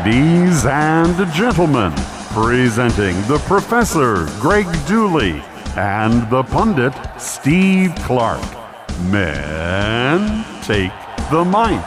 Ladies and gentlemen, presenting the Professor Greg Dooley and the pundit Steve Clark. Men, take the mic.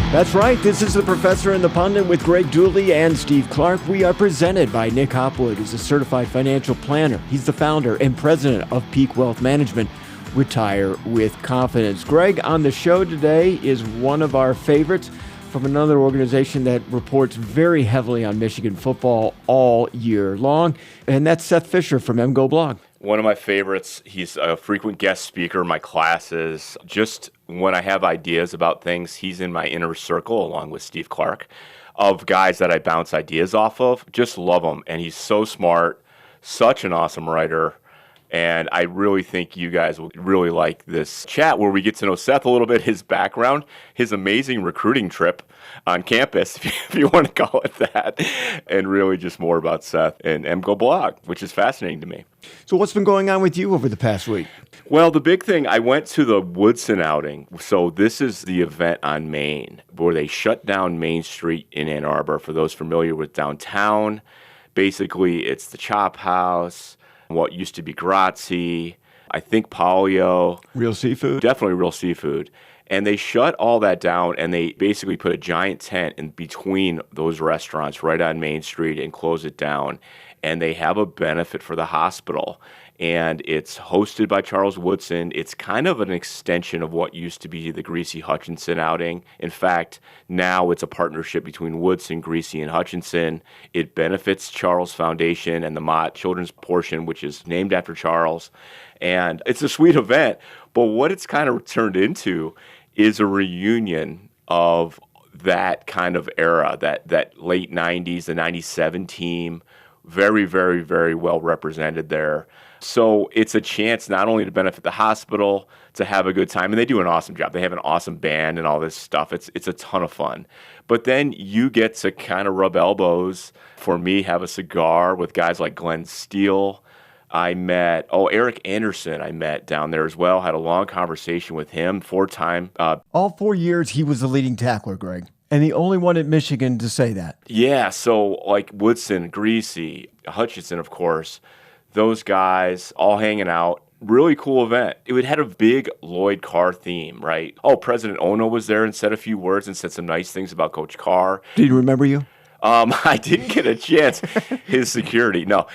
That's right. This is the Professor and the Pundit with Greg Dooley and Steve Clark. We are presented by Nick Hopwood, who's a certified financial planner. He's the founder and president of Peak Wealth Management. Retire with confidence. Greg, on the show today is one of our favorites from another organization that reports very heavily on Michigan football all year long, and that's Seth Fisher from mgoblog. One of my favorites. He's a frequent guest speaker in my classes. Just when I have ideas about things, he's in my inner circle along with Steve Clark of guys that I bounce ideas off of. Just love him. And he's so smart, such an awesome writer. And I really think you guys will really like this chat where we get to know Seth a little bit, his background, his amazing recruiting trip on campus, if you want to call it that, and really just more about Seth and mgoblog, which is fascinating to me. So what's been going on with you over the past week? Well, the big thing, I went to the Woodson outing. So this is the event on Main where they shut down Main Street in Ann Arbor. For those familiar with downtown, basically it's the Chop House, what used to be Grazie, I think Polio. Real seafood? Definitely Real Seafood. And they shut all that down, and they basically put a giant tent in between those restaurants right on Main Street and close it down. And they have a benefit for the hospital. And it's hosted by Charles Woodson. It's kind of an extension of what used to be the Greasy-Hutchinson outing. In fact, now it's a partnership between Woodson, Greasy, and Hutchinson. It benefits Charles Foundation and the Mott Children's portion, which is named after Charles. And it's a sweet event. But what it's kind of turned into is a reunion of that kind of era, that late 90s, the 97 team, very, very, very well represented there. So it's a chance not only to benefit the hospital, to have a good time, and they do an awesome job. They have an awesome band and all this stuff. It's a ton of fun. But then you get to kind of rub elbows, for me, have a cigar with guys like Glenn Steele. I met, Eric Anderson I met down there as well, had a long conversation with him, four-time. All 4 years he was the leading tackler, Greg, and the only one at Michigan to say that. Yeah, so like Woodson, Greasy, Hutchinson, of course, those guys all hanging out. Really cool event. It had a big Lloyd Carr theme, right? President Ono was there and said a few words and said some nice things about Coach Carr. Did he remember you? I didn't get a chance. His security. No,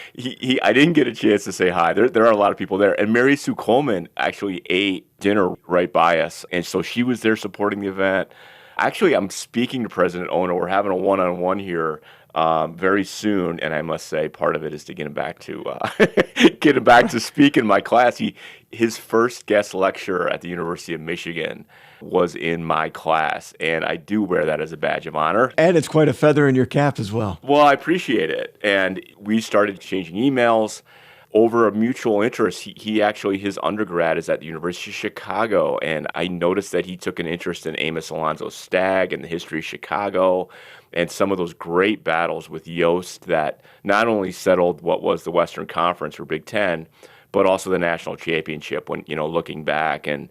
I didn't get a chance to say hi. There are a lot of people there. And Mary Sue Coleman actually ate dinner right by us. And so she was there supporting the event. Actually, I'm speaking to President Ono. We're having a one-on-one here very soon. And I must say part of it is to get him back to speak in my class. His first guest lecture at the University of Michigan was in my class, and I do wear that as a badge of honor. And it's quite a feather in your cap as well. Well, I appreciate it. And we started exchanging emails over a mutual interest. His undergrad is at the University of Chicago, and I noticed that he took an interest in Amos Alonzo Stagg and the history of Chicago and some of those great battles with Yost that not only settled what was the Western Conference or Big Ten, but also the national championship when, looking back. And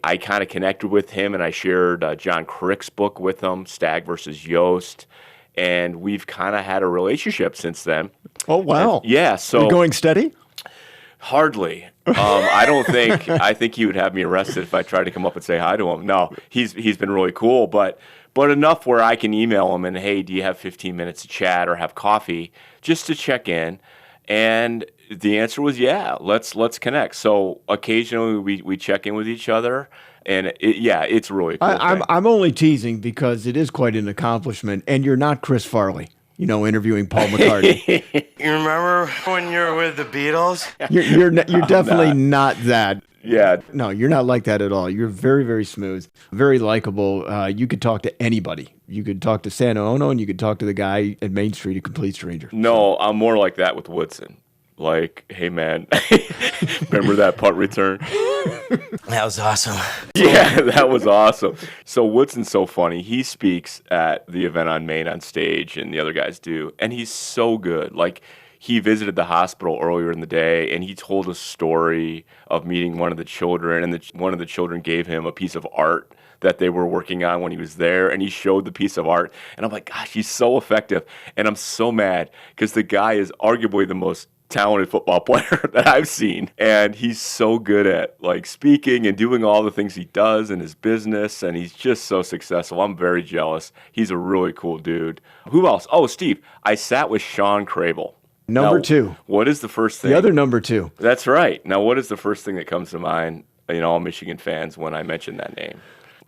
I kind of connected with him, and I shared John Crick's book with him, Stagg versus Yost, and we've kind of had a relationship since then. Oh, wow. And, yeah. So you're going steady? Hardly. I think he would have me arrested if I tried to come up and say hi to him. No, he's been really cool, but enough where I can email him and, hey, do you have 15 minutes to chat or have coffee just to check in? And the answer was, yeah, let's connect. So occasionally we check in with each other, and it's really cool. I'm only teasing because it is quite an accomplishment, and you're not Chris Farley, interviewing Paul McCartney. You remember when you were with the Beatles? You're definitely not that. Yeah. No, you're not like that at all. You're very, very smooth, very likable. You could talk to anybody. You could talk to Santa Ono, and you could talk to the guy at Main Street, a complete stranger. No, I'm more like that with Woodson. like, hey, man, remember that punt return? That was awesome. Yeah, that was awesome. So Woodson's so funny. He speaks at the event on Main on stage, and the other guys do, and he's so good. Like, he visited the hospital earlier in the day, and he told a story of meeting one of the children, and one of the children gave him a piece of art that they were working on when he was there, and he showed the piece of art, and I'm like, gosh, he's so effective, and I'm so mad because the guy is arguably the most talented football player that I've seen, and he's so good at like speaking and doing all the things he does in his business, and he's just so successful. I'm very jealous. He's a really cool dude. Who else? Oh, Steve, I sat with Sean Crable. Number now, 2. What is the first thing? The other number 2. That's right. Now, what is the first thing that comes to mind, all Michigan fans when I mention that name?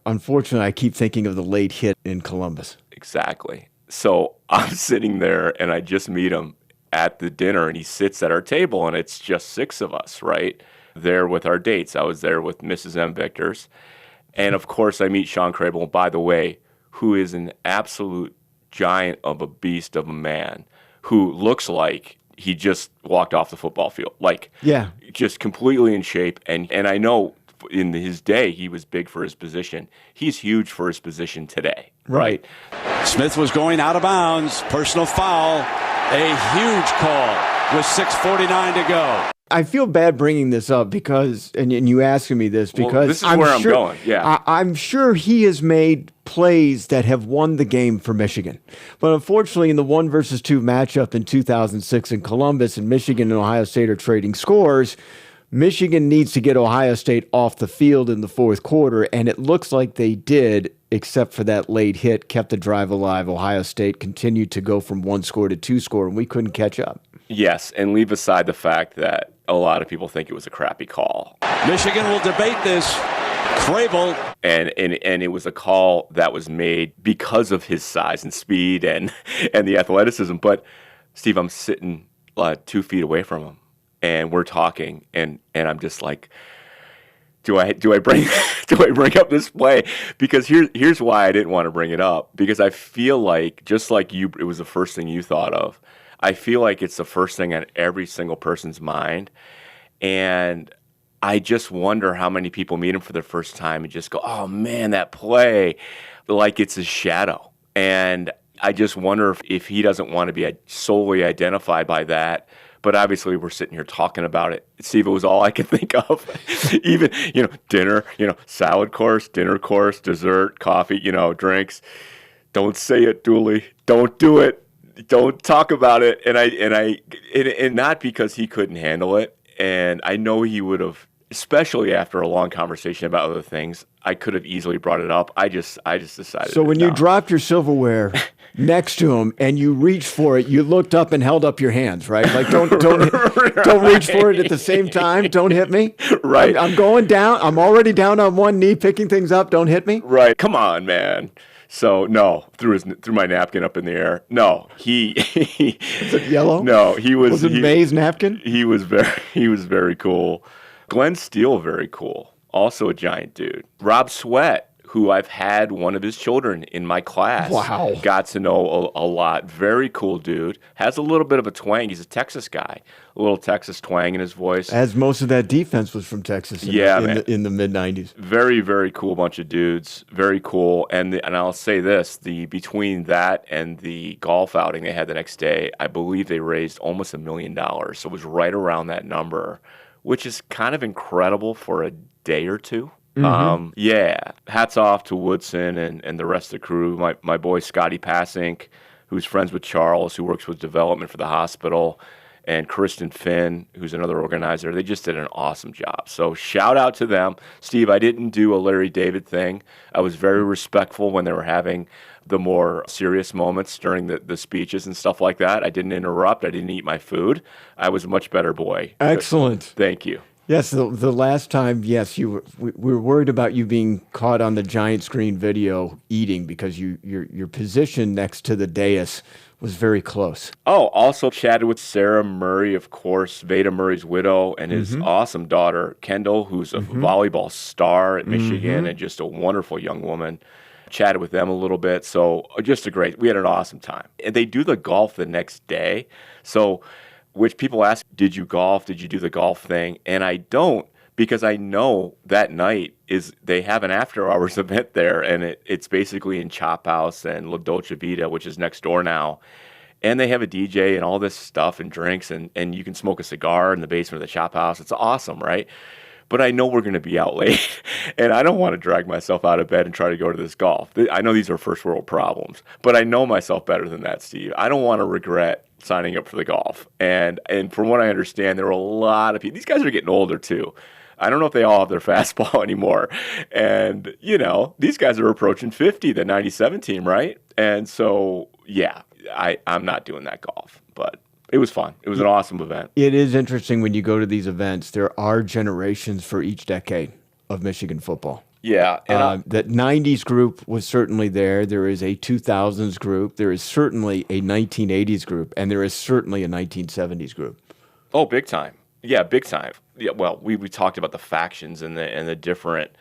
Unfortunately, I keep thinking of the late hit in Columbus. Exactly. So I'm sitting there, and I just meet him at the dinner, and he sits at our table, and it's just 6 of us, right? There with our dates. I was there with Mrs. M. Victors. And, of course, I meet Sean Crable, by the way, who is an absolute giant of a beast of a man who looks like he just walked off the football field. Like, yeah, just completely in shape. And I know in his day he was big for his position. He's huge for his position today, right? Smith was going out of bounds. Personal foul. A huge call with 6:49 to go. I feel bad bringing this up because, and you asking me this because this is where I'm going. Yeah, I'm sure he has made plays that have won the game for Michigan, but unfortunately, in the 1-versus-2 matchup in 2006 in Columbus, and Michigan and Ohio State are trading scores. Michigan needs to get Ohio State off the field in the fourth quarter, and it looks like they did, except for that late hit, kept the drive alive. Ohio State continued to go from 1 score to 2 score, and we couldn't catch up. Yes, and leave aside the fact that a lot of people think it was a crappy call. Michigan will debate this. Crable. And it was a call that was made because of his size and speed and the athleticism. But, Steve, I'm sitting 2 feet away from him, and we're talking, and I'm just like, do I bring up this play? Because here's why I didn't want to bring it up, because I feel like, just like you, it was the first thing you thought of. I feel like it's the first thing on every single person's mind, and I just wonder how many people meet him for the first time and just go, oh man, that play, like it's his shadow. And I just wonder if he doesn't want to be solely identified by that. But obviously, we're sitting here talking about it. Steve, it was all I could think of. Even, dinner, salad course, dinner course, dessert, coffee, drinks. Don't say it, Dooley. Don't do it. Don't talk about it. And not because he couldn't handle it. And I know he would have, especially after a long conversation about other things, I could have easily brought it up. I just decided. So when you dropped your silverware next to him and you reached for it, you looked up and held up your hands, right? Like don't reach for it at the same time. Don't hit me. Right. I'm going down. I'm already down on one knee, picking things up. Don't hit me. Right. Come on, man. So no, threw my napkin up in the air. No, he Is it yellow? No, he was. Was it May's napkin? He was very cool. Glenn Steele, very cool. Also a giant dude. Rob Sweat, who I've had one of his children in my class. Wow. Got to know a lot. Very cool dude. Has a little bit of a twang. He's a Texas guy. A little Texas twang in his voice. As most of that defense was from Texas in the mid-'90s. Very, very cool bunch of dudes. Very cool. And I'll say this, between that and the golf outing they had the next day, I believe they raised almost $1 million. So it was right around that number, which is kind of incredible for a day or two. Mm-hmm. Hats off to Woodson and the rest of the crew. My boy Scotty Passink, who's friends with Charles, who works with development for the hospital, and Kristen Finn, who's another organizer. They just did an awesome job. So shout out to them. Steve, I didn't do a Larry David thing. I was very respectful when they were having the more serious moments during the speeches and stuff like that. I didn't interrupt. I didn't eat my food. I was a much better boy. Excellent. Thank you. Yes, the last time, yes, we were worried about you being caught on the giant screen video eating because your position next to the dais was very close. Oh, also chatted with Sarah Murray, of course, Veda Murray's widow, and his awesome daughter, Kendall, who's a volleyball star at Michigan and just a wonderful young woman. Chatted with them a little bit. So we had an awesome time. And they do the golf the next day. So which people ask, did you golf? Did you do the golf thing? And I don't, because I know that night they have an after hours event there, and it's basically in Chop House and La Dolce Vita, which is next door now. And they have a DJ and all this stuff and drinks, and you can smoke a cigar in the basement of the Chop House. It's awesome, right? But I know we're going to be out late, and I don't want to drag myself out of bed and try to go to this golf. I know these are first world problems, but I know myself better than that, Steve. I don't want to regret signing up for the golf. And from what I understand, there are a lot of people. These guys are getting older, too. I don't know if they all have their fastball anymore. And, these guys are approaching 50, the 97 team, right? And so, yeah, I'm not doing that golf, but it was fun. It was an awesome event. It is interesting when you go to these events, there are generations for each decade of Michigan football. Yeah. And that 90s group was certainly there. There is a 2000s group. There is certainly a 1980s group. And there is certainly a 1970s group. Oh, big time. Yeah, big time. Yeah, well, we talked about the factions and the different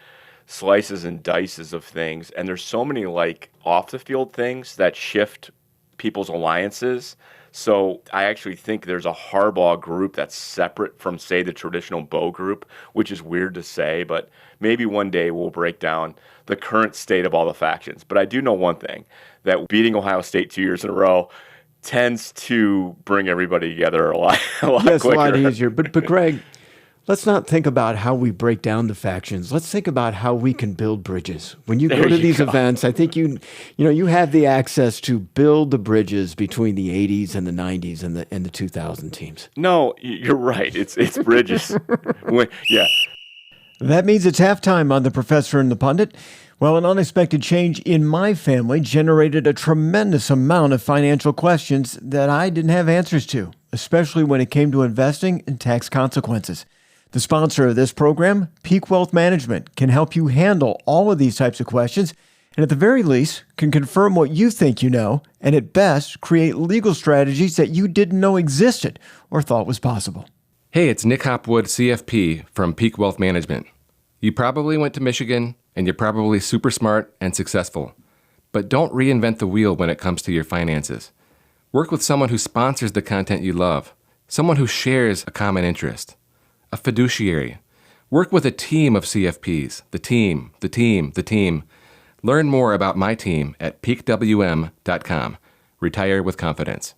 slices and dices of things. And there's so many off-the-field things that shift people's alliances. So I actually think there's a Harbaugh group that's separate from, say, the traditional Bo group, which is weird to say, but maybe one day we'll break down the current state of all the factions. But I do know one thing, that beating Ohio State 2 years in a row tends to bring everybody together a lot yes, quicker. A lot easier. But Greg, let's not think about how we break down the factions. Let's think about how we can build bridges. When you go to these events, I think you have the access to build the bridges between the 80s and the 90s and the 2000 teams. No, you're right. It's bridges. Yeah. That means it's halftime on The Professor and the Pundit. Well, an unexpected change in my family generated a tremendous amount of financial questions that I didn't have answers to, especially when it came to investing and tax consequences. The sponsor of this program, Peak Wealth Management, can help you handle all of these types of questions, and at the very least, can confirm what you think you know, and at best, create legal strategies that you didn't know existed or thought was possible. Hey, it's Nick Hopwood, CFP from Peak Wealth Management. You probably went to Michigan, and you're probably super smart and successful. But don't reinvent the wheel when it comes to your finances. Work with someone who sponsors the content you love, someone who shares a common interest. A fiduciary. Work with a team of CFPs. The team. Learn more about my team at peakwm.com. Retire with confidence.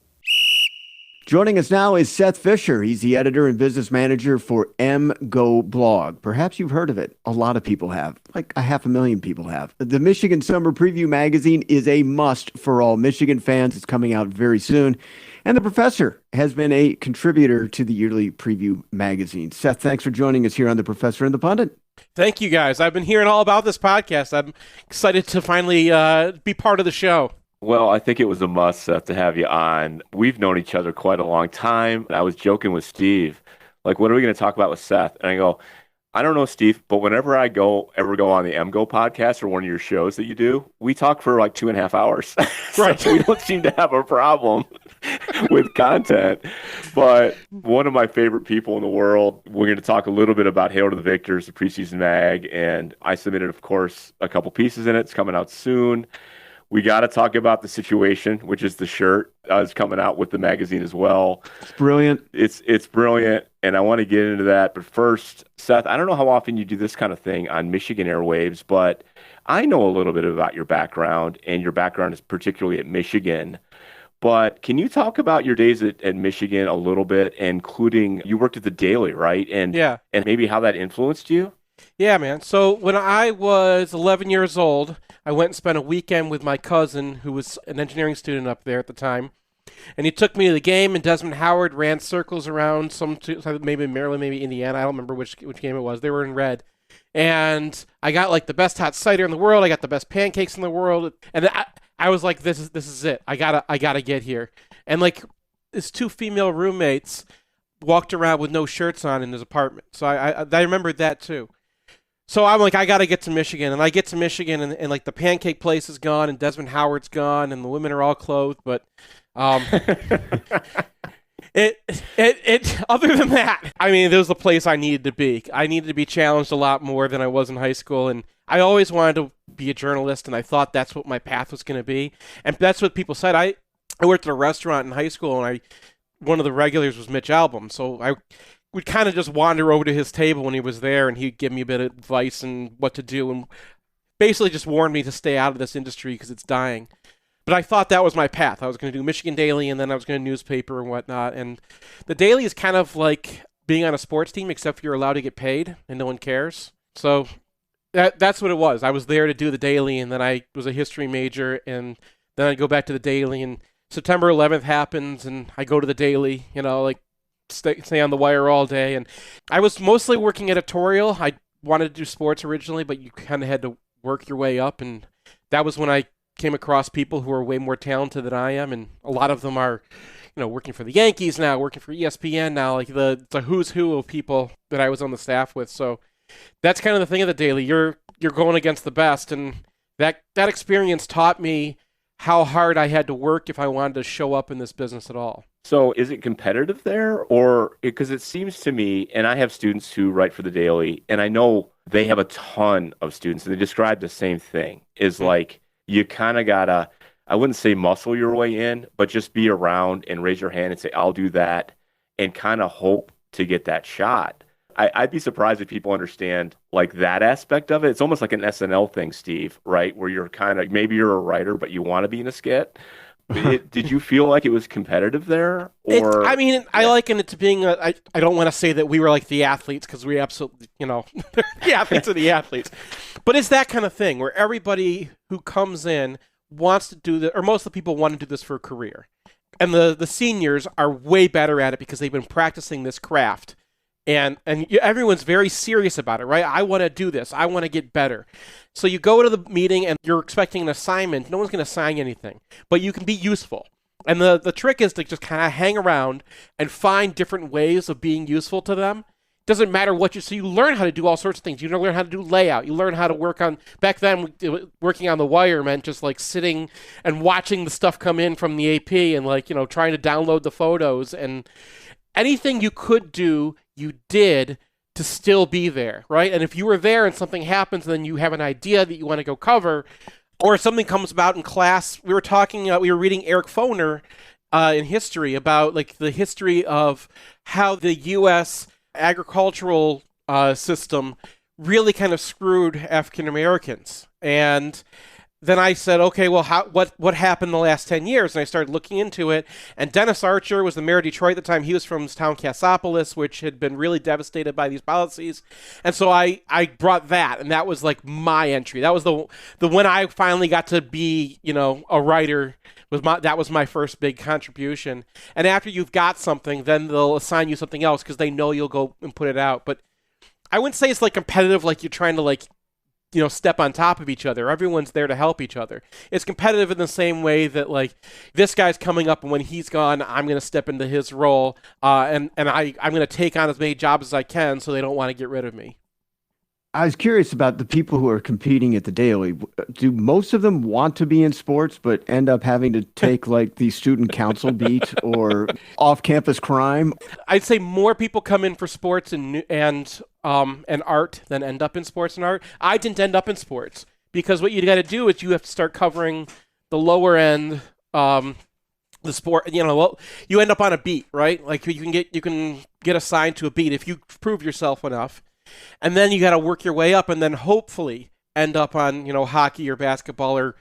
Joining us now is Seth Fisher. He's the editor and business manager for mgoblog. Perhaps you've heard of it. A lot of people have. Like 500,000 people have. The Michigan Summer Preview magazine is a must for all Michigan fans. It's coming out very soon. And the professor has been a contributor to the yearly preview magazine. Seth, thanks for joining us here on The Professor and the Pundit. Thank you, guys. I've been hearing all about this podcast. I'm excited to finally be part of the show. Well, I think it was a must, Seth, to have you on. We've known each other quite a long time. I was joking with Steve, what are we going to talk about with Seth? And I go, I don't know, Steve, but whenever I ever go on the MGO podcast or one of your shows that you do, we talk for 2.5 hours. Right. So we don't seem to have a problem with content. But one of my favorite people in the world, we're going to talk a little bit about Hail to the Victors, the preseason mag. And I submitted, of course, a couple pieces in it. It's coming out soon. We got to talk about the situation, which is the shirt. It's coming out with the magazine as well. It's brilliant. It's brilliant, and I want to get into that. But first, Seth, I don't know how often you do this kind of thing on Michigan airwaves, but I know a little bit about your background, and your background is particularly at Michigan. But can you talk about your days at Michigan a little bit, including you worked at the Daily, right? And maybe how that influenced you? Yeah, man. So when I was 11 years old, I went and spent a weekend with my cousin, who was an engineering student up there at the time. And he took me to the game, and Desmond Howard ran circles around maybe Maryland, maybe Indiana. I don't remember which game it was. They were in red. And I got the best hot cider in the world. I got the best pancakes in the world. And I was like, this is it. I gotta get here. And his two female roommates walked around with no shirts on in his apartment. So I remembered that too. So I'm like, I got to get to Michigan. And I get to Michigan, and the pancake place is gone, and Desmond Howard's gone, and the women are all clothed. But it other than that, I mean, it was the place I needed to be. I needed to be challenged a lot more than I was in high school. And I always wanted to be a journalist, and I thought that's what my path was going to be. And that's what people said. I worked at a restaurant in high school, and one of the regulars was Mitch Albom. So I would kind of just wander over to his table when he was there, and he'd give me a bit of advice and what to do, and basically just warned me to stay out of this industry because it's dying. But I thought that was my path. I was going to do Michigan Daily, and then I was going to newspaper and whatnot. And the Daily is kind of like being on a sports team, except you're allowed to get paid, and no one cares. So that's what it was. I was there to do the Daily, and then I was a history major, and then I'd go back to the Daily, and September 11th happens, and I go to the Daily, stay on the wire all day. And I was mostly working editorial. I wanted to do sports originally, but you kind of had to work your way up, and that was when I came across people who are way more talented than I am, and a lot of them are, working for the Yankees now, working for ESPN now, like the who's who of people that I was on the staff with. So that's kind of the thing of the Daily. You're going against the best, and that experience taught me how hard I had to work if I wanted to show up in this business at all. So is it competitive there? Or because it seems to me, and I have students who write for the Daily, and I know they have a ton of students, and they describe the same thing, is like you kind of got to, I wouldn't say muscle your way in, but just be around and raise your hand and say, I'll do that, and kind of hope to get that shot. I'd be surprised if people understand like that aspect of it. It's almost like an SNL thing, Steve, right? Where you're kind of, maybe you're a writer, but you want to be in a skit. Did you feel like it was competitive there? Or I liken it to being I don't want to say that we were like the athletes, because we absolutely, the athletes are the athletes. But it's that kind of thing where everybody who comes in wants to do or most of the people want to do this for a career. And the seniors are way better at it because they've been practicing this craft. And everyone's very serious about it, right? I want to do this. I want to get better. So you go to the meeting and you're expecting an assignment. No one's going to assign you anything, but you can be useful. And the trick is to just kind of hang around and find different ways of being useful to them. Doesn't matter what so you learn how to do all sorts of things. You learn how to do layout. You learn how to work on, back then, working on the wire meant just like sitting and watching the stuff come in from the AP and trying to download the photos, and anything you could do, you did to still be there, right? And if you were there and something happens and then you have an idea that you want to go cover, or something comes about in class, we were reading Eric Foner in history about like the history of how the U.S. agricultural system really kind of screwed African Americans. And then I said, okay, well, what happened in the last 10 years? And I started looking into it. And Dennis Archer was the mayor of Detroit at the time. He was from this town, Cassopolis, which had been really devastated by these policies. And so I brought that, and that was like my entry. That was the when I finally got to be, a writer. That was my first big contribution. And after you've got something, then they'll assign you something else because they know you'll go and put it out. But I wouldn't say it's like competitive, like you're trying to step on top of each other. Everyone's there to help each other. It's competitive in the same way that like this guy's coming up, and when he's gone, I'm going to step into his role, and I'm going to take on as many jobs as I can, so they don't want to get rid of me. I was curious about the people who are competing at the Daily. Do most of them want to be in sports, but end up having to take like the student council beat or off-campus crime? I'd say more people come in for sports and art than end up in sports and art. I didn't end up in sports because what you got to do is you have to start covering the lower end, the sport. You end up on a beat, right? Like you can get assigned to a beat if you prove yourself enough. And then you got to work your way up, and then hopefully end up on, hockey or basketball or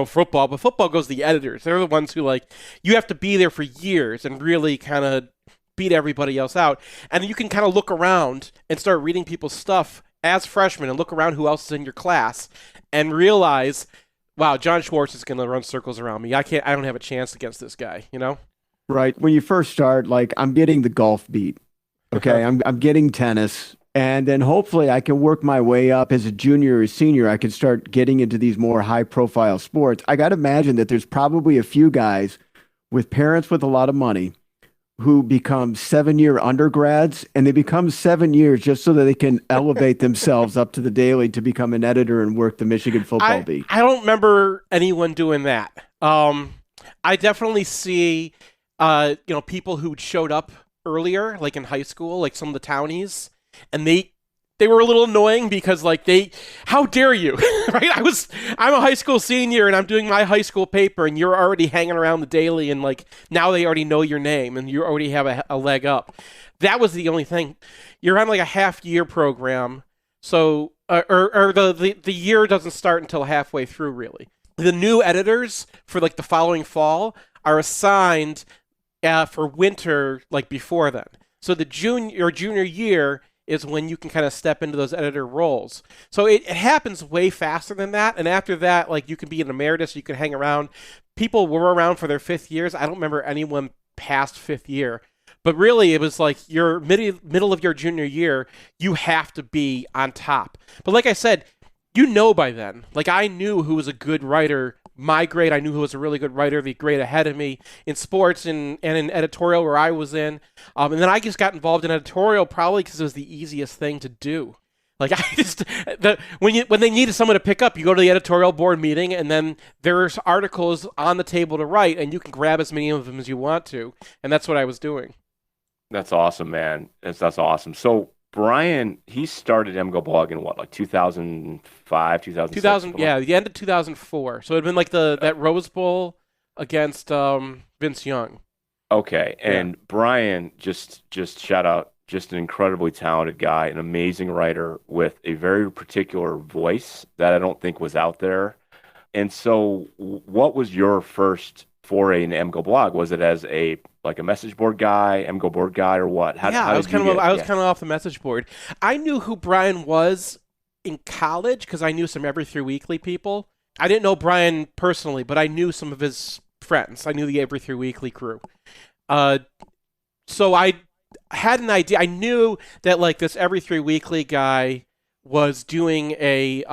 football. But football goes to the editors. They're the ones who you have to be there for years and really kind of beat everybody else out. And you can kind of look around and start reading people's stuff as freshmen and look around who else is in your class and realize, wow, John Schwartz is going to run circles around me. I don't have a chance against this guy, Right. When you first start, I'm getting the golf beat. Okay. I'm getting tennis. And then hopefully I can work my way up as a junior or senior. I can start getting into these more high-profile sports. I got to imagine that there's probably a few guys with parents with a lot of money who become 7-year undergrads, and they become 7 years just so that they can elevate themselves up to the Daily to become an editor and work the Michigan football beat. I don't remember anyone doing that. I definitely see, people who showed up earlier, like in high school, like some of the townies. And they they were a little annoying because like how dare you, right? I'm a high school senior and I'm doing my high school paper and you're already hanging around the daily and like now they already know your name and you already have a leg up. That was the only thing. You're on like a half-year program, so the year doesn't start until halfway through, really. The new editors for like the following fall are assigned for winter, like before then. So the junior year is when you can kind of step into those editor roles. So it happens way faster than that. And after that, like you can be an emeritus, you can hang around. People were around for their 5th years. I don't remember anyone past 5th year. But really, it was like your middle of your junior year, you have to be on top. But like I said, you know by then. Like I knew who was a good writer. My grade, I knew who was a really good writer, the grade ahead of me in sports and in editorial where I was in. And then I just got involved in editorial probably because it was the easiest thing to do. Like when they needed someone to pick up, you go to the editorial board meeting and then there's articles on the table to write and you can grab as many of them as you want to. And that's what I was doing. That's awesome, man. That's awesome. So Brian, he started mgoblog in what, like 2005, 2006? 2000, yeah, the end of 2004. So it had been like that Rose Bowl against Vince Young. Okay, and Brian, just shout out, just an incredibly talented guy, an amazing writer with a very particular voice that I don't think was out there. And so what was your first foray into mgoblog? Was it as a message board guy, mgoboard guy, or what? I was kind of off the message board. I knew who Brian was in college because I knew some Every 3 Weekly people. I didn't know Brian personally, but I knew some of his friends. I knew the Every 3 Weekly crew. So I had an idea. I knew that like this Every 3 Weekly guy was doing a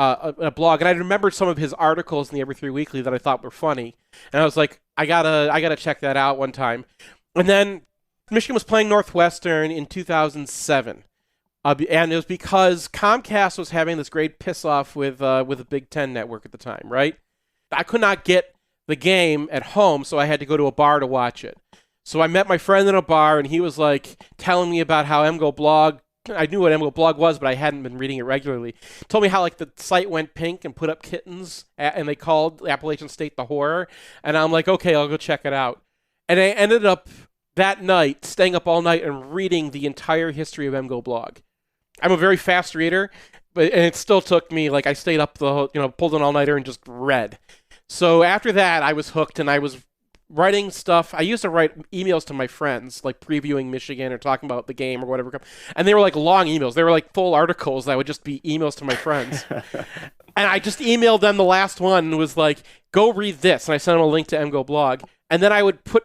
blog, and I remembered some of his articles in the Every 3 Weekly that I thought were funny, and I was like, I gotta check that out one time. And then Michigan was playing Northwestern in 2007, and it was because Comcast was having this great piss off with the Big Ten network at the time, right? I could not get the game at home, so I had to go to a bar to watch it. So I met my friend in a bar, and he was like telling me about how mgoblog. I knew what mgoblog was, but I hadn't been reading it regularly. He told me how like the site went pink and put up kittens, and they called Appalachian State the horror. And I'm like, okay, I'll go check it out. And I ended up that night staying up all night and reading the entire history of mgoblog. I'm a very fast reader, and it still took me like I stayed up pulled an all-nighter and just read. So after that, I was hooked, and I was writing stuff. I used to write emails to my friends, like previewing Michigan or talking about the game or whatever. And they were like long emails. They were like full articles that would just be emails to my friends. And I just emailed them the last one and was like, go read this. And I sent them a link to mgoblog. And then I would put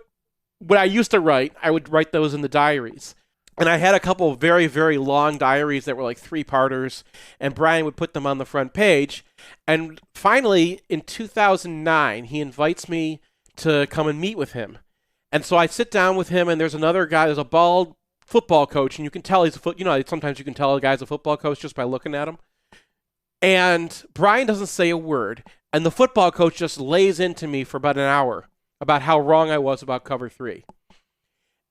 what I used to write, I would write those in the diaries. And I had a couple of very, very long diaries that were like 3-parters. And Brian would put them on the front page. And finally, in 2009, he invites me to come and meet with him. And so I sit down with him, and there's another guy, there's a bald football coach, and you can tell he's sometimes you can tell a guy's a football coach just by looking at him. And Brian doesn't say a word, and the football coach just lays into me for about an hour about how wrong I was about Cover 3.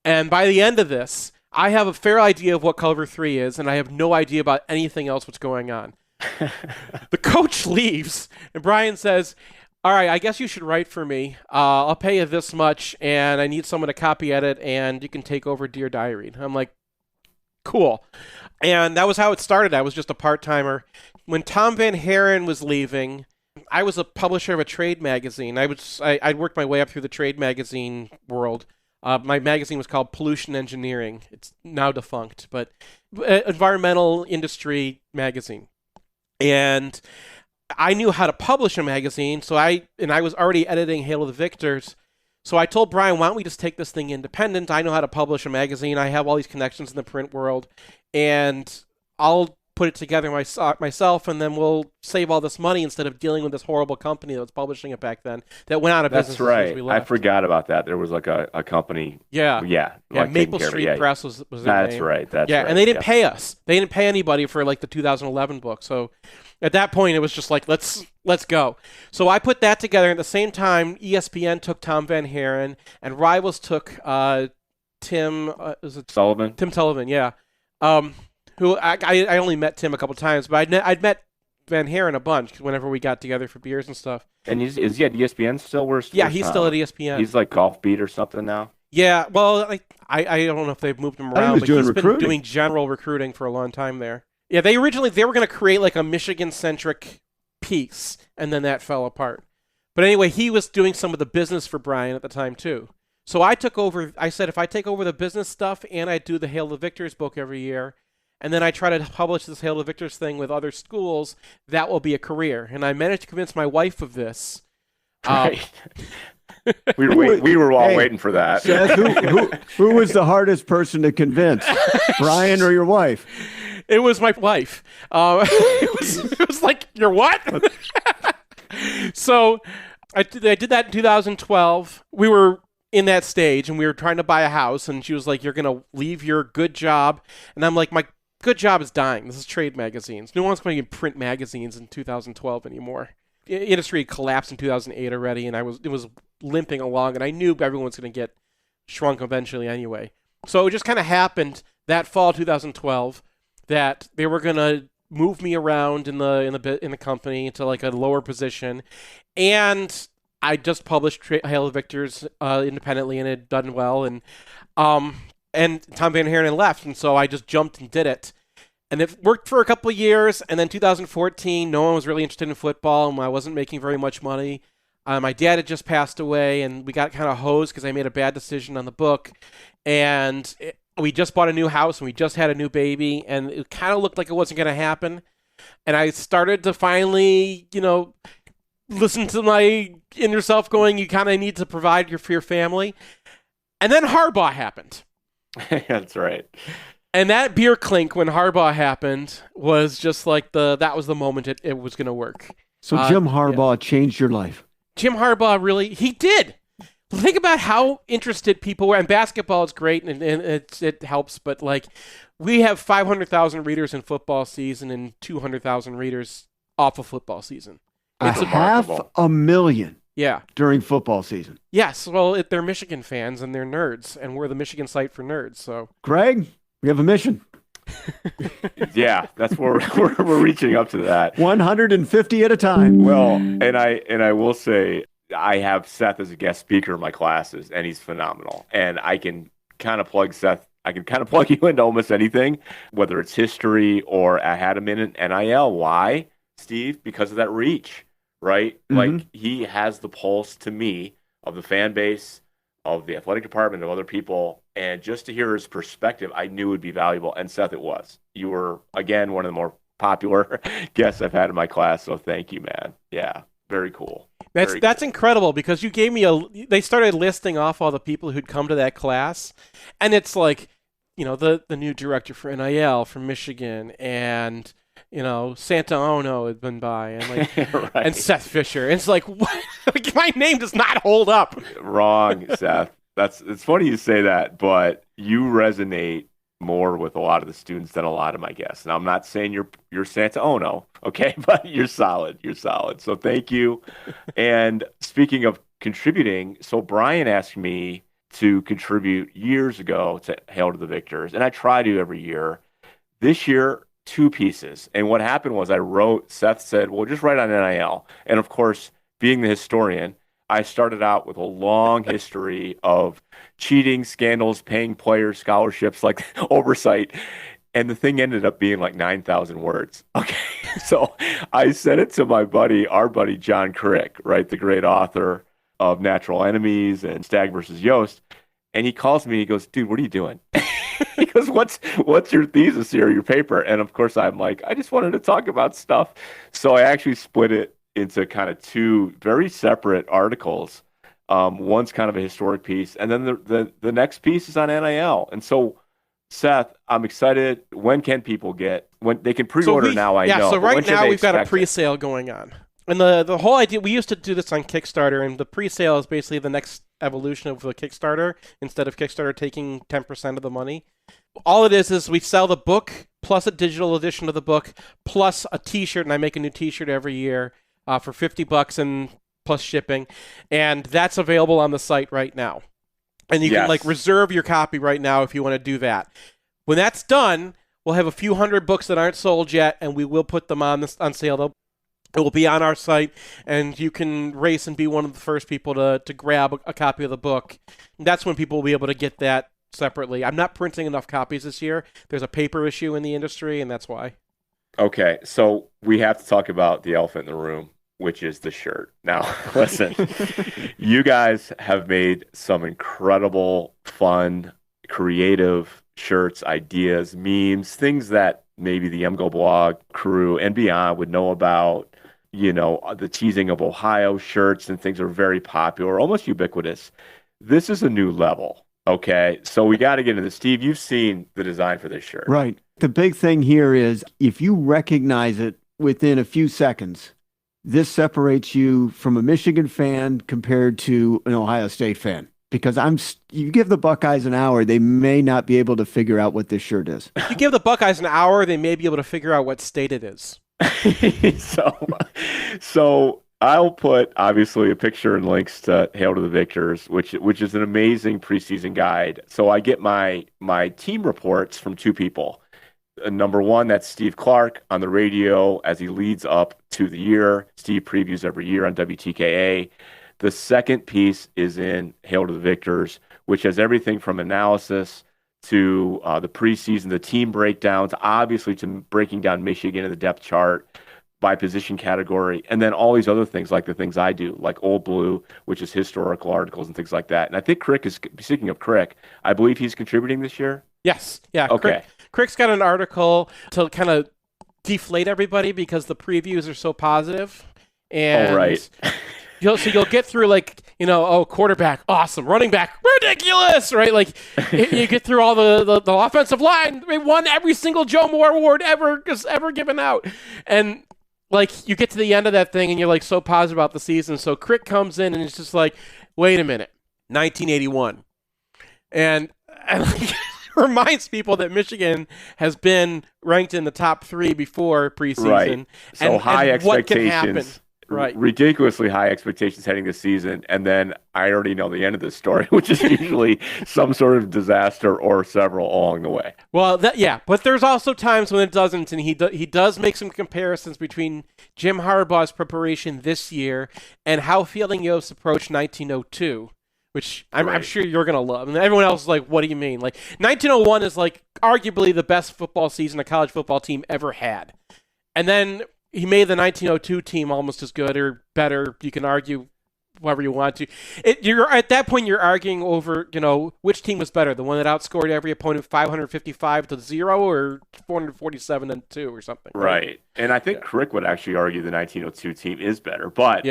And by the end of this, I have a fair idea of what Cover 3 is, and I have no idea about anything else what's going on. The coach leaves, and Brian says, all right, I guess you should write for me. I'll pay you this much, and I need someone to copy edit, and you can take over Dear Diary. I'm like, cool. And that was how it started. I was just a part-timer. When Tom Van Haren was leaving, I was a publisher of a trade magazine. I'd worked my way up through the trade magazine world. My magazine was called Pollution Engineering. It's now defunct, but environmental industry magazine. And I knew how to publish a magazine, so I was already editing Hail of the Victors. So I told Brian, why don't we just take this thing independent? I know how to publish a magazine. I have all these connections in the print world, and I'll put it together myself, and then we'll save all this money instead of dealing with this horrible company that was publishing it back then that went out of business. That's right. As soon as we left. I forgot about that. There was like a company. Yeah. Like Maple Street Press was their That's name. right. That's yeah, right. And they didn't pay us. They didn't pay anybody for like the 2011 book. So at that point, it was just like, let's go. So I put that together. At the same time, ESPN took Tom Van Haren, and Rivals took Tim Sullivan. Tim Sullivan, yeah. who I only met Tim a couple times, but I'd met Van Haren a bunch whenever we got together for beers and stuff. And is he at ESPN still? Yeah, he's still at ESPN. He's like Golf Beat or something now? Yeah, well, I don't know if they've moved him around, but he's been doing general recruiting for a long time there. Yeah, they were going to create like a Michigan-centric piece, and then that fell apart. But anyway, he was doing some of the business for Brian at the time, too. So I took over. I said, if I take over the business stuff and I do the Hail the Victors book every year, and then I try to publish this Hail the Victors thing with other schools, that will be a career. And I managed to convince my wife of this. Right. We were all waiting for that. Seth, who was the hardest person to convince, Brian or your wife? It was my wife. It was like, your what? So I did that in 2012. We were in that stage, and we were trying to buy a house, and she was like, you're going to leave your good job. And I'm like, my good job is dying. This is trade magazines. No one's going to print magazines in 2012 anymore. The industry had collapsed in 2008 already, and it was limping along, and I knew everyone was going to get shrunk eventually anyway. So it just kind of happened that fall 2012 that they were going to move me around in the company to like a lower position, and I just published Hail the Victors independently, and it had done well, and Tom Van Haren left, and so I just jumped and did it. And it worked for a couple of years, and then 2014, no one was really interested in football, and I wasn't making very much money. My dad had just passed away, and we got kind of hosed because I made a bad decision on the book. And we just bought a new house, and we just had a new baby, and it kind of looked like it wasn't going to happen. And I started to finally, listen to my inner self going, you kind of need to provide for your family. And then Harbaugh happened. That's right. And that beer clink when Harbaugh happened was just like that was the moment it was going to work. So Jim Harbaugh changed your life. Jim Harbaugh he did. Think about how interested people were. And basketball is great, and it helps. But like, we have 500,000 readers in football season and 200,000 readers off of football season. It's half a million. Yeah. During football season. Yes. Well, they're Michigan fans and they're nerds, and we're the Michigan site for nerds. So, Greg, we have a mission. Yeah, that's where we're reaching up to that. 150 at a time. Well, and I will say I have Seth as a guest speaker in my classes, and he's phenomenal. And I can kind of plug Seth. I can kind of plug you into almost anything, whether it's history or I had him in NIL. Why, Steve? Because of that reach, right? Mm-hmm. Like, he has the pulse to me of the fan base, of the athletic department, of other people, and just to hear his perspective, I knew would be valuable. And Seth, it was. You were, again, one of the more popular guests I've had in my class, so thank you, man. Yeah, very cool. That's incredible, because you gave me they started listing off all the people who'd come to that class, and it's like, the new director for NIL from Michigan, and Santa Ono had been by, and like, right. And Seth Fisher. And it's like, what? Like, my name does not hold up. Wrong, Seth. It's funny you say that, but you resonate more with a lot of the students than a lot of my guests. Now, I'm not saying you're Santa Ono, okay, but you're solid. You're solid. So thank you. And speaking of contributing, so Brian asked me to contribute years ago to Hail to the Victors, and I try to every year. This year, 2 pieces. And what happened was Seth said, well, just write on NIL. And of course, being the historian, I started out with a long history of cheating, scandals, paying players scholarships, like oversight. And the thing ended up being like 9,000 words. Okay. So I sent it to our buddy, John Crick, right? The great author of Natural Enemies and Stag versus Yost. And he calls me and he goes, dude, what are you doing? He goes, what's your thesis here, your paper? And of course I'm like, I just wanted to talk about stuff. So I actually split it into kind of 2 very separate articles. One's kind of a historic piece, and then the next piece is on NIL. And so, Seth, I'm excited. When can people when they can pre-order now? I know. So right now we've got a pre-sale going on. And the whole idea, we used to do this on Kickstarter, and the pre-sale is basically the next evolution of the Kickstarter, instead of Kickstarter taking 10% of the money. All it is we sell the book, plus a digital edition of the book, plus a t-shirt, and I make a new t-shirt every year for $50 and plus shipping. And that's available on the site right now. And you can reserve your copy right now if you want to do that. When that's done, we'll have a few hundred books that aren't sold yet, and we will put them on sale. It will be on our site, and you can race and be one of the first people to grab a copy of the book. And that's when people will be able to get that separately. I'm not printing enough copies this year. There's a paper issue in the industry, and that's why. Okay, so we have to talk about the elephant in the room, which is the shirt. Now, listen, you guys have made some incredible, fun, creative shirts, ideas, memes, things that maybe the mgoblog crew and beyond would know about. You know, the teasing of Ohio shirts and things are very popular, almost ubiquitous. This is a new level, okay? So we got to get into this. Steve, you've seen the design for this shirt. Right. The big thing here is if you recognize it within a few seconds, this separates you from a Michigan fan compared to an Ohio State fan. Because you give the Buckeyes an hour, they may not be able to figure out what this shirt is. If you give the Buckeyes an hour, they may be able to figure out what state it is. So I'll put obviously a picture and links to Hail to the Victors, which is an amazing preseason guide. So I get my team reports from two people. Number one, that's Steve Clark on the radio as he leads up to the year. Steve previews every year on WTKA. The second piece is in Hail to the Victors, which has everything from analysis to the preseason, the team breakdowns, obviously to breaking down Michigan in the depth chart by position category, and then all these other things like the things I do, like Old Blue, which is historical articles and things like that. And I think Crick is, speaking of Crick, I believe he's contributing this year? Yes. Yeah. Okay. Crick's got an article to kind of deflate everybody because the previews are so positive. And right. You'll get through quarterback, awesome. Running back, ridiculous, right? Like you get through all the offensive line. They won every single Joe Moore award ever given out. And like you get to the end of that thing and you're like so positive about the season. So Crick comes in and it's just like, wait a minute, 1981. And like, reminds people that Michigan has been ranked in the top 3 before preseason. Right. So and high expectations. What can happen. Right. Ridiculously high expectations heading this season. And then I already know the end of the story, which is usually some sort of disaster or several along the way. Well, but there's also times when it doesn't. And he does make some comparisons between Jim Harbaugh's preparation this year and how Fielding Yost approached 1902, which I'm sure you're going to love. And everyone else is like, what do you mean? Like 1901 is like arguably the best football season a college football team ever had. And then he made the 1902 team almost as good or better. You can argue whatever you want to. You're at that point, you're arguing over, which team was better, the one that outscored every opponent 555-0 or 447-2 or something. Right. And I think Crick would actually argue the 1902 team is better. But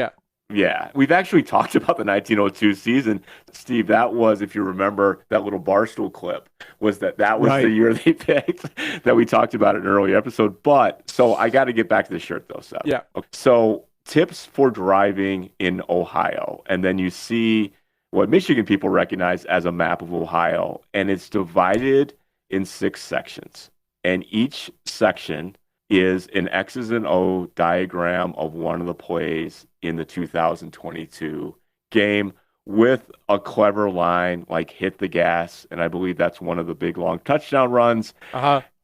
yeah, we've actually talked about the 1902 season, Steve. That was, if you remember, that little Barstool clip was that was right. The year they picked that we talked about in an early episode. But so I got to get back to the shirt though. So yeah. Okay. So tips for driving in Ohio, and then you see what Michigan people recognize as a map of Ohio, and it's divided in 6 sections, and each section is an X's and O diagram of one of the plays in the 2022 game with a clever line like hit the gas. And I believe that's one of the big long touchdown runs.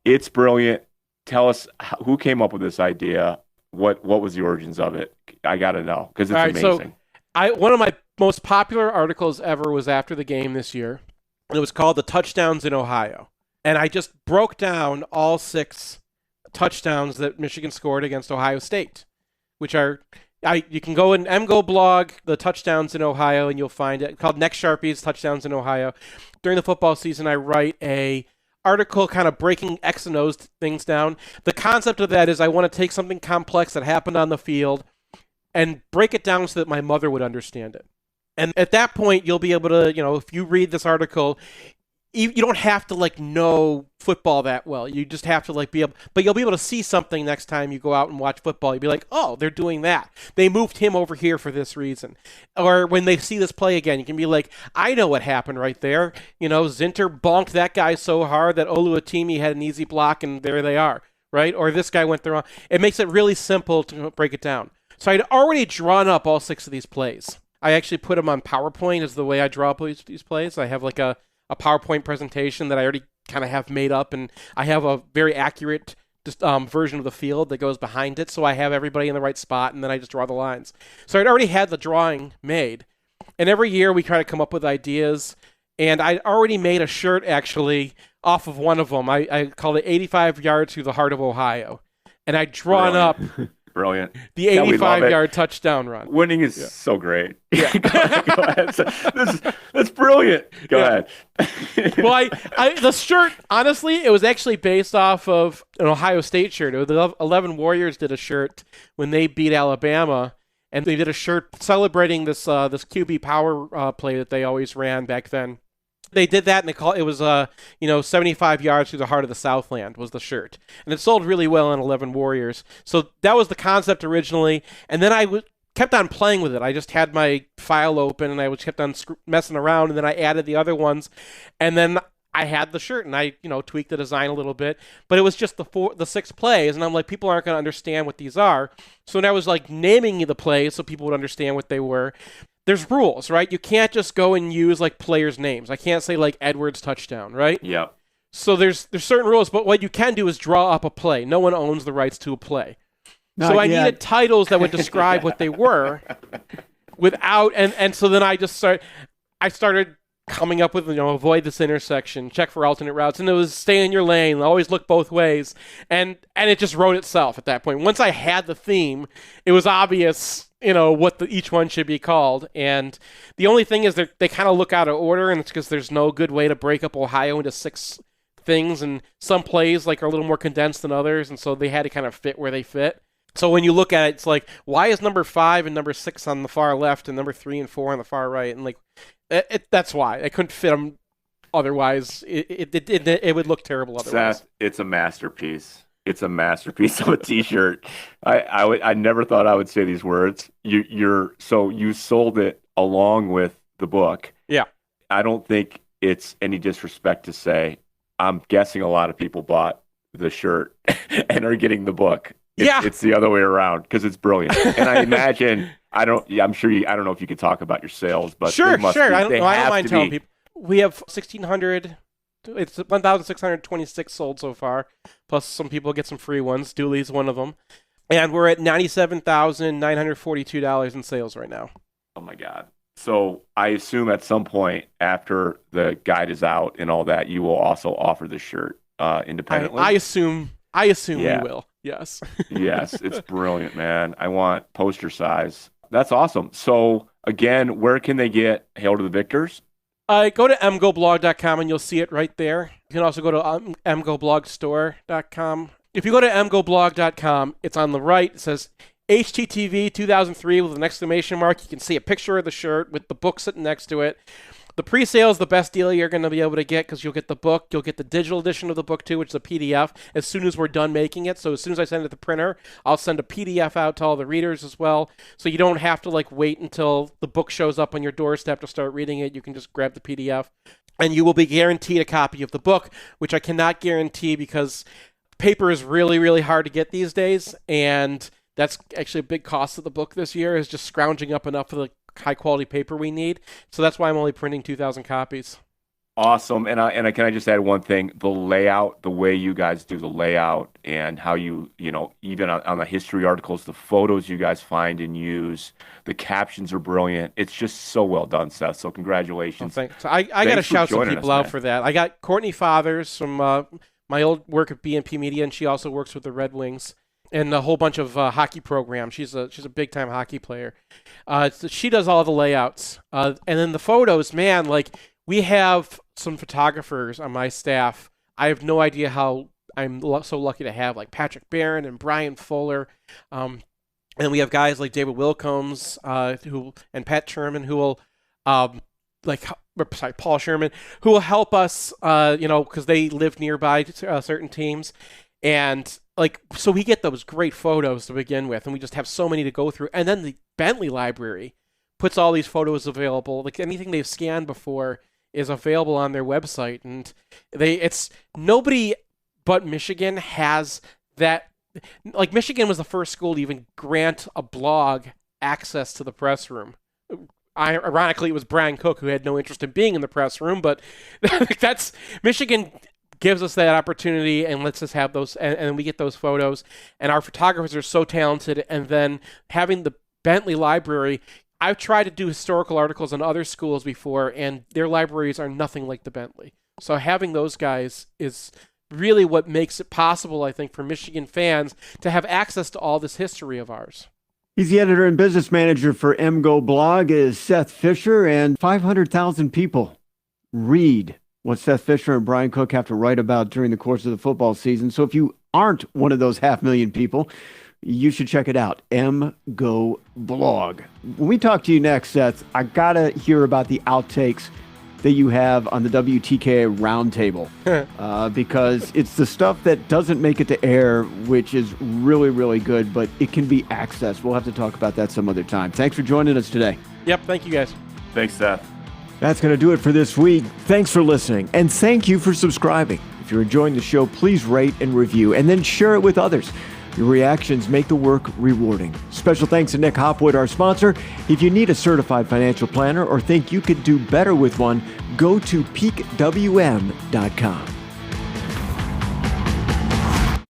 It's brilliant. Tell us who came up with this idea. What was the origins of it? I got to know because it's amazing. So one of my most popular articles ever was after the game this year. And it was called The Touchdowns in Ohio. And I just broke down all 6 touchdowns that Michigan scored against Ohio State, which are you can go in mgoblog, the touchdowns in Ohio, and you'll find it called Next Sharpies Touchdowns in Ohio. During the football season, I write a article kind of breaking X and O's things down. The concept of that is I want to take something complex that happened on the field and break it down so that my mother would understand it. And at that point, you'll be able to, if you read this article, you don't have to know football that well. You just have to but you'll be able to see something next time you go out and watch football. You'll be like, oh, they're doing that. They moved him over here for this reason. Or when they see this play again, you can be like, I know what happened right there. Zinter bonked that guy so hard that Oluwatimi had an easy block and there they are, right? Or this guy went the wrong. It makes it really simple to break it down. So I'd already drawn up all 6 of these plays. I actually put them on PowerPoint as the way I draw up these plays. I have a PowerPoint presentation that I already kind of have made up, and I have a very accurate version of the field that goes behind it, so I have everybody in the right spot, and then I just draw the lines. So I'd already had the drawing made, and every year we try to come up with ideas, and I already made a shirt, actually, off of one of them. I called it 85 Yards Through the Heart of Ohio, and I'd drawn up Brilliant. the 85-yard touchdown run. Winning is so great. Yeah. Go ahead. That's brilliant. Go ahead. Well, the shirt, honestly, it was actually based off of an Ohio State shirt. It was the 11 Warriors did a shirt when they beat Alabama, and they did a shirt celebrating this QB power play that they always ran back then. They did that, and it was 75 yards through the heart of the Southland was the shirt, and it sold really well on 11 Warriors. So that was the concept originally, and then I kept on playing with it. I just had my file open, and I kept on messing around, and then I added the other ones, and then I had the shirt, and I tweaked the design a little bit, but it was just the 6 plays, and I'm like, people aren't going to understand what these are. So when I was like naming the plays so people would understand what they were, there's rules, right? You can't just go and use like players' names. I can't say like Edwards touchdown, right? Yeah. So there's certain rules, but what you can do is draw up a play. No one owns the rights to a play. So I needed titles that would describe what they were without, and so then I started coming up with, avoid this intersection, check for alternate routes, and it was stay in your lane, always look both ways, and it just wrote itself at that point. Once I had the theme, it was obvious, what each one should be called, and the only thing is they kind of look out of order, and it's because there's no good way to break up Ohio into 6 things, and some plays are a little more condensed than others, and so they had to kind of fit where they fit. So when you look at it, it's like, why is number 5 and number 6 on the far left and number 3 and 4 on the far right? And that's why I couldn't fit them. Otherwise, it would look terrible. Otherwise, Seth, it's a masterpiece. It's a masterpiece of a T-shirt. I never thought I would say these words. You sold it along with the book. Yeah. I don't think it's any disrespect to say I'm guessing a lot of people bought the shirt and are getting the book. It's the other way around because it's brilliant. And I imagine I don't know if you could talk about your sales, but sure. I don't mind telling people. We have 1,600. It's 1,626 sold so far. Plus, some people get some free ones. Dooley's one of them, and we're at $97,942 in sales right now. Oh my God! So I assume at some point after the guide is out and all that, you will also offer the shirt independently. I assume we will. Yes. Yes, it's brilliant, man. I want poster size. That's awesome. So again, where can they get Hail to the Victors? Go to mgoblog.com and you'll see it right there. You can also go to mgoblogstore.com. If you go to mgoblog.com, it's on the right. It says HTTV 2003 with an exclamation mark. You can see a picture of the shirt with the book sitting next to it. The pre-sale is the best deal you're going to be able to get because you'll get the book. You'll get the digital edition of the book, too, which is a PDF, as soon as we're done making it. So as soon as I send it to the printer, I'll send a PDF out to all the readers as well. So you don't have to wait until the book shows up on your doorstep to start reading it. You can just grab the PDF. And you will be guaranteed a copy of the book, which I cannot guarantee because paper is really, really hard to get these days. And that's actually a big cost of the book this year, is just scrounging up enough of the high quality paper we need. So that's why I'm only printing 2,000 copies. Awesome. And can I just add one thing? The layout, the way you guys do the layout and how you even on the history articles, the photos you guys find and use, the captions are brilliant. It's just so well done, Seth. So congratulations. Oh, thanks. I got to shout some people out for that. I got Courtney Fathers from my old work at BNP Media, and she also works with the Red Wings and a whole bunch of hockey programs. She's a big time hockey player. She does all the layouts, and then the photos. Man, we have some photographers on my staff. I have no idea how I'm so lucky to have Patrick Barron and Brian Fuller, and we have guys like David Wilcombs and Pat Sherman who will Paul Sherman who will help us, because they live nearby to certain teams. And so we get those great photos to begin with, and we just have so many to go through. And then the Bentley library puts all these photos available. Anything they've scanned before is available on their website. And it's nobody but Michigan has that. Michigan was the first school to even grant a blog access to the press room. Ironically, it was Brian Cook who had no interest in being in the press room, but that's Michigan gives us that opportunity and lets us have those, and we get those photos. And our photographers are so talented. And then having the Bentley Library, I've tried to do historical articles on other schools before, and their libraries are nothing like the Bentley. So having those guys is really what makes it possible, I think, for Michigan fans to have access to all this history of ours. He's the editor and business manager for mgoblog, is Seth Fisher, and 500,000 people read what Seth Fisher and Brian Cook have to write about during the course of the football season. So if you aren't one of those 500,000 people, you should check it out, mgoblog. When we talk to you next, Seth, I got to hear about the outtakes that you have on the WTKA Roundtable, because it's the stuff that doesn't make it to air, which is really, really good, but it can be accessed. We'll have to talk about that some other time. Thanks for joining us today. Yep, thank you guys. Thanks, Seth. That's going to do it for this week. Thanks for listening, and thank you for subscribing. If you're enjoying the show, please rate and review, and then share it with others. Your reactions make the work rewarding. Special thanks to Nick Hopwood, our sponsor. If you need a certified financial planner or think you could do better with one, go to peakwm.com.